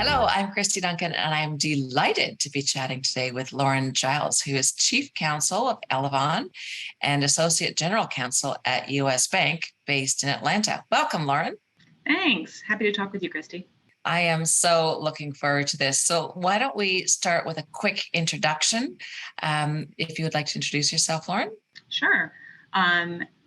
Hello, I'm Kristy Duncan, and I'm delighted to be chatting today with Lauren Giles, who is Chief Counsel of Elavon and Associate General Counsel at US Bank based in Atlanta. Welcome, Lauren. Thanks. Happy to talk with you, Kristy. I am so looking forward to this. So why don't we start with a quick introduction? If you would like to introduce yourself, Lauren. Sure.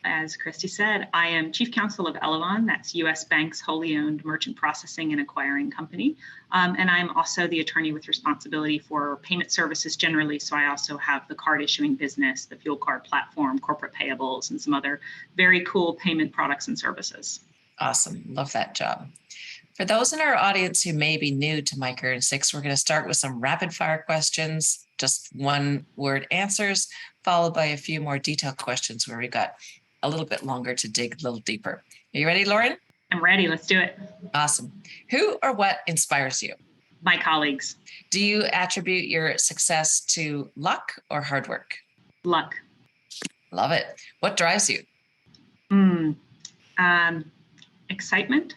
As Kristy said, I am Chief Counsel of Elevon. That's US Bank's wholly owned merchant processing and acquiring company. And I'm also the attorney with responsibility for payment services generally. So I also have the card issuing business, the fuel card platform, corporate payables, and some other very cool payment products and services. Awesome. Love that job. For those in our audience who may be new to Micro and Six, we're going to start with some rapid fire questions, just one word answers, followed by a few more detailed questions where we got a little bit longer to dig a little deeper. Are you ready, Lauren? I'm ready. Let's do it. Awesome. Who or what inspires you? My colleagues. Do you attribute your success to luck or hard work? Luck. Love it. What drives you? Excitement.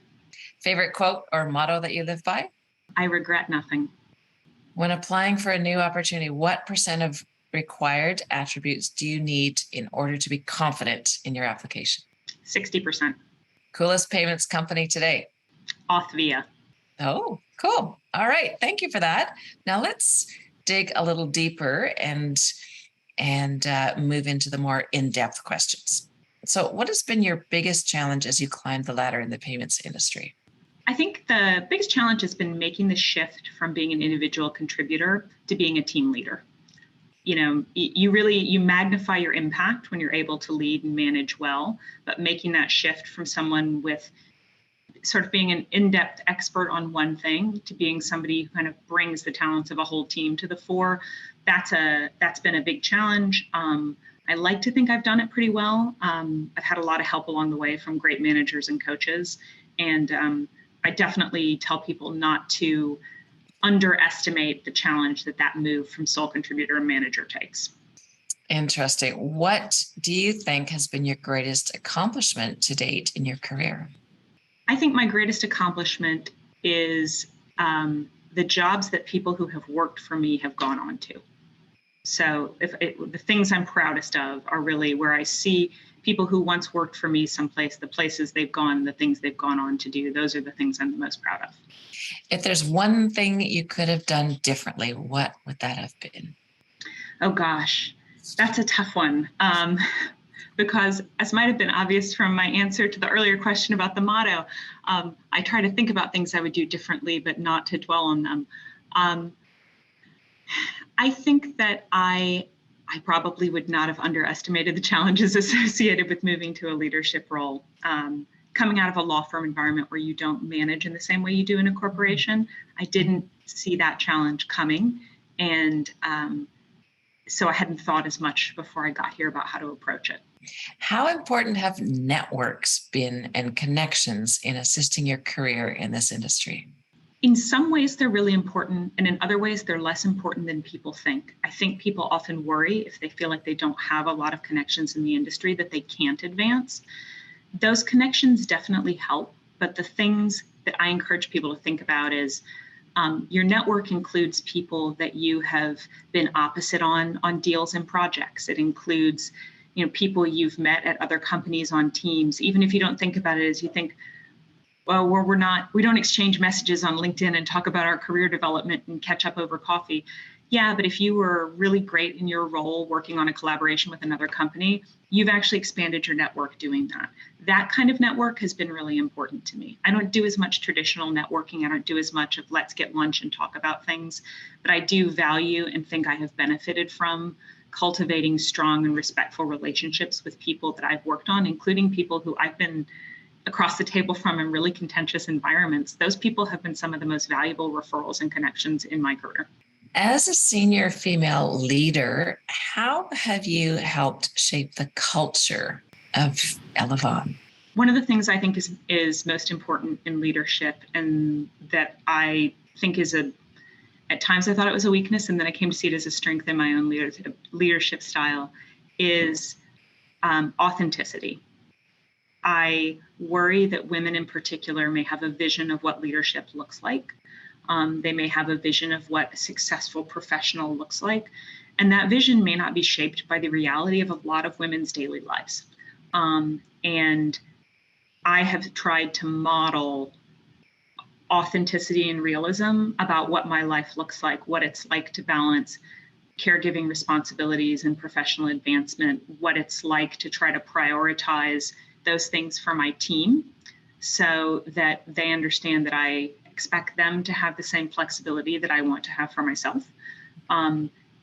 Favorite quote or motto that you live by? I regret nothing. When applying for a new opportunity, what % of required attributes do you need in order to be confident in your application? 60%. Coolest payments company today? Authvia. Oh, cool. All right. Thank you for that. Now let's dig a little deeper and move into the more in-depth questions. So what has been your biggest challenge as you climb the ladder in the payments industry? I think the biggest challenge has been making the shift from being an individual contributor to being a team leader. You know, you magnify your impact when you're able to lead and manage well, but making that shift from someone with sort of being an in-depth expert on one thing to being somebody who kind of brings the talents of a whole team to the fore, that's been a big challenge. I like to think I've done it pretty well. I've had a lot of help along the way from great managers and coaches, and I definitely tell people not to underestimate the challenge that move from sole contributor and manager takes. Interesting. What do you think has been your greatest accomplishment to date in your career? I think my greatest accomplishment is the jobs that people who have worked for me have gone on to. So the things I'm proudest of are really where I see people who once worked for me someplace, the places they've gone, the things they've gone on to do. Those are the things I'm the most proud of. If there's one thing you could have done differently, what would that have been? Oh gosh, that's a tough one. Because as might have been obvious from my answer to the earlier question about the motto, I try to think about things I would do differently, but not to dwell on them. I think that I probably would not have underestimated the challenges associated with moving to a leadership role. Coming out of a law firm environment where you don't manage in the same way you do in a corporation, I didn't see that challenge coming. And so I hadn't thought as much before I got here about how to approach it. How important have networks been and connections in assisting your career in this industry? In some ways, they're really important, and in other ways, they're less important than people think. I think people often worry if they feel like they don't have a lot of connections in the industry that they can't advance. Those connections definitely help, but the things that I encourage people to think about is your network includes people that you have been opposite on deals and projects. It includes, people you've met at other companies on teams. Even if you don't think about it as you think, well, we don't exchange messages on LinkedIn and talk about our career development and catch up over coffee. Yeah, but if you were really great in your role working on a collaboration with another company, you've actually expanded your network doing that. That kind of network has been really important to me. I don't do as much traditional networking. I don't do as much of let's get lunch and talk about things, but I do value and think I have benefited from cultivating strong and respectful relationships with people that I've worked on, including people who I've been across the table from in really contentious environments. Those people have been some of the most valuable referrals and connections in my career. As a senior female leader, how have you helped shape the culture of Elevon? One of the things I think is most important in leadership, and that I think is at times I thought it was a weakness, and then I came to see it as a strength in my own leadership style, is authenticity. I worry that women in particular may have a vision of what leadership looks like. They may have a vision of what a successful professional looks like. And that vision may not be shaped by the reality of a lot of women's daily lives. And I have tried to model authenticity and realism about what my life looks like, what it's like to balance caregiving responsibilities and professional advancement, what it's like to try to prioritize those things for my team so that they understand that I expect them to have the same flexibility that I want to have for myself.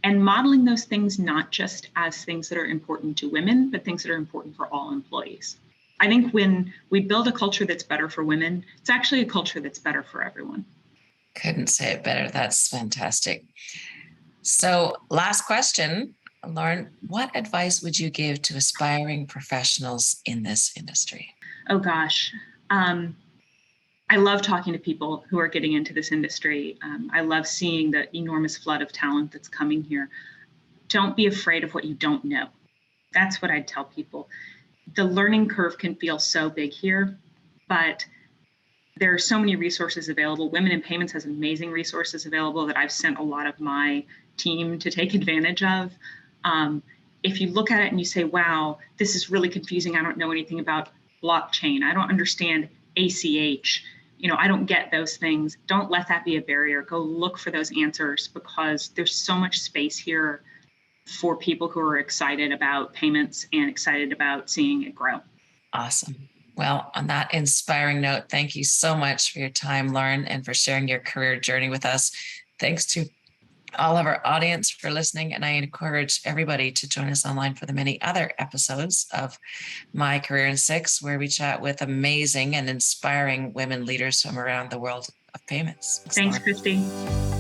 And modeling those things not just as things that are important to women, but things that are important for all employees. I think when we build a culture that's better for women, it's actually a culture that's better for everyone. Couldn't say it better. That's fantastic. So last question, Lauren, what advice would you give to aspiring professionals in this industry? Oh gosh. I love talking to people who are getting into this industry. I love seeing the enormous flood of talent that's coming here. Don't be afraid of what you don't know. That's what I'd tell people. The learning curve can feel so big here, but there are so many resources available. Women in Payments has amazing resources available that I've sent a lot of my team to take advantage of. If you look at it and you say, wow, this is really confusing. I don't know anything about blockchain. I don't understand ACH. I don't get those things. Don't let that be a barrier. Go look for those answers because there's so much space here for people who are excited about payments and excited about seeing it grow. Awesome. Well, on that inspiring note, thank you so much for your time, Lauren, and for sharing your career journey with us. Thanks to all of our audience for listening, and I encourage everybody to join us online for the many other episodes of My Career in 6, where we chat with amazing and inspiring women leaders from around the world of payments. Thanks, Kristy.